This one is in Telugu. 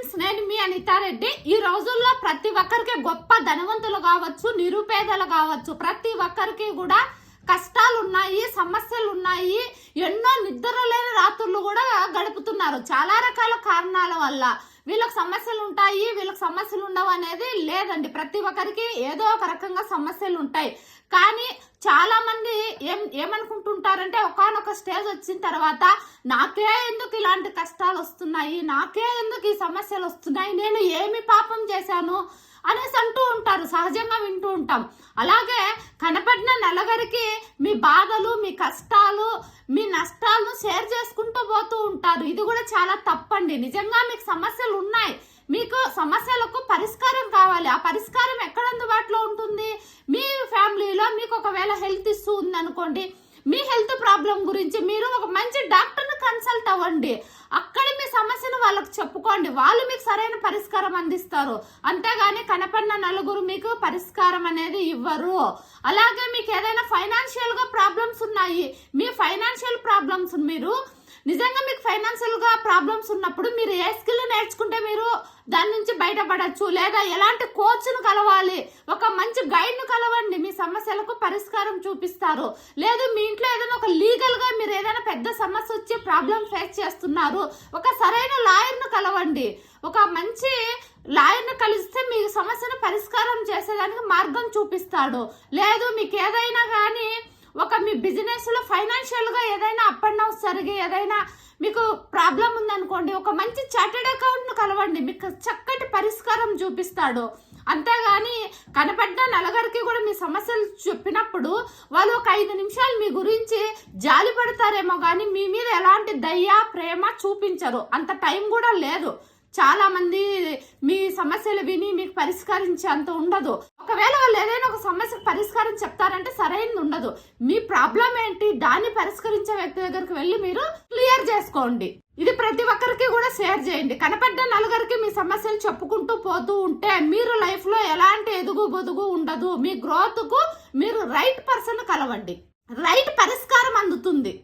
ఫ్రెండ్స్, నేను మీ అనితారెడ్డి. ఈ రోజుల్లో ప్రతి ఒక్కరికి గొప్ప ధనవంతులు కావచ్చు, నిరుపేదలు కావచ్చు, ప్రతి ఒక్కరికి కూడా కష్టాలు ఉన్నాయి, సమస్యలు ఉన్నాయి. ఎన్నో నిద్ర లేని రాత్రులు కూడా గడుపుతున్నారు. చాలా రకాల కారణాల వల్ల వీళ్ళకి సమస్యలు ఉంటాయి, వీళ్ళకి సమస్యలు ఉండవు అనేది లేదండి. ప్రతి ఒక్కరికి ఏదో ఒక రకంగా సమస్యలు ఉంటాయి. కానీ చాలా మంది ఏమనుకుంటుంటారంటే, ఒకానొక స్టేజ్ వచ్చిన తర్వాత నాకే ఎందుకు ఇలాంటి కష్టాలు వస్తున్నాయి, నాకే ఎందుకు ఈ సమస్యలు వస్తున్నాయి, నేను ఏమి పాపం చేశాను అనేసి అంటూ ఉంటారు. సహజంగా వింటూ ఉంటాం. అలాగే కనపడిన నలుగురికి మీ బాధలు, మీ కష్టాలు, మీ నష్టాలను షేర్ చేసుకుంటూ పోతూ ఉంటారు. ఇది కూడా చాలా తప్పండి. నిజంగా మీకు సమస్యలు ఉన్నాయి, మీకు సమస్యలకు పరిష్కారం కావాలి. ఆ పరిష్కారం ఎక్కడ అందుబాటులో ఉంటుంది? మీ ఫ్యామిలీలో మీకు ఒకవేళ హెల్త్ ఇష్యూ ఉందనుకోండి, మీ హెల్త్ ప్రాబ్లం గురించి మీరు ఒక మంచి డాక్టర్ని కన్సల్ట్ అవ్వండి. అక్కడ మీ సమస్యను వాళ్ళకి చెప్పుకోండి. వాళ్ళు మీకు సరైన పరిష్కారం అందిస్తారు. అంతేగాని కనపడిన నలుగురు మీకు పరిష్కారం అనేది ఇవ్వరు. అలాగే మీకు ఏదైనా ఫైనాన్షియల్ గా ప్రాబ్లమ్స్ ఉన్నాయి, మీ ఫైనాన్షియల్ ప్రాబ్లమ్స్ నిజంగా మీకు ఫైనాన్షియల్ గా ప్రాబ్లమ్స్ ఉన్నప్పుడు మీరు ఏ స్కిల్ నేర్చుకుంటే మీరు దాని నుంచి బయటపడచ్చు. లేదా ఎలాంటి కోచ్ను కలవాలి, ఒక మంచి గైడ్ ను కలవండి, మీ సమస్యలకు పరిష్కారం చూపిస్తారు. లేదు మీ ఇంట్లో ఏదైనా ఒక లీగల్ గా మీరు ఏదైనా పెద్ద సమస్య వచ్చి ప్రాబ్లం ఫేస్ చేస్తున్నారు, ఒక సరైన లాయర్ ను కలవండి. ఒక మంచి లాయర్ ను కలిస్తే మీ సమస్యను పరిష్కారం చేసేదానికి మార్గం చూపిస్తాడు. లేదు మీకు ఏదైనా కానీ మీ బిజినెస్ లో ఫైనాన్షియల్ గా ఏదైనా అప్ అండ్ డౌన్స్ జరిగి ఏదైనా మీకు ప్రాబ్లం ఉందనుకోండి, ఒక మంచి చార్టెడ్ అకౌంట్ ను కలవండి, మీకు చక్కటి పరిష్కారం చూపిస్తాడు. అంతేగాని కనపడ్డ నలుగురికి కూడా మీ సమస్యలు చెప్పినప్పుడు వాళ్ళు ఒక 5 నిమిషాలు మీ గురించి జాలి పడతారేమో కానీ మీ మీద ఎలాంటి దయ, ప్రేమ చూపించరు. అంత టైం కూడా లేదు. చాలా మంది మీ సమస్యలు విని మీకు పరిష్కరించే అంత ఉండదు. ఒకవేళ వాళ్ళు ఏదైనా ఒక సమస్యకు పరిష్కారం చెప్తారంటే సరైనది ఉండదు. మీ ప్రాబ్లం ఏంటి, దాన్ని పరిష్కరించే వ్యక్తి దగ్గరికి వెళ్ళి మీరు క్లియర్ చేసుకోండి. ఇది ప్రతి ఒక్కరికి కూడా షేర్ చేయండి. కనపడ్డ నలుగురికి మీ సమస్యలు చెప్పుకుంటూ పోతూ ఉంటే మీరు లైఫ్ లో ఎలాంటి ఎదుగు బొదుగు ఉండదు. మీ గ్రోత్ కు మీరు రైట్ పర్సన్ కలవండి, రైట్ పరిష్కారం అందుతుంది.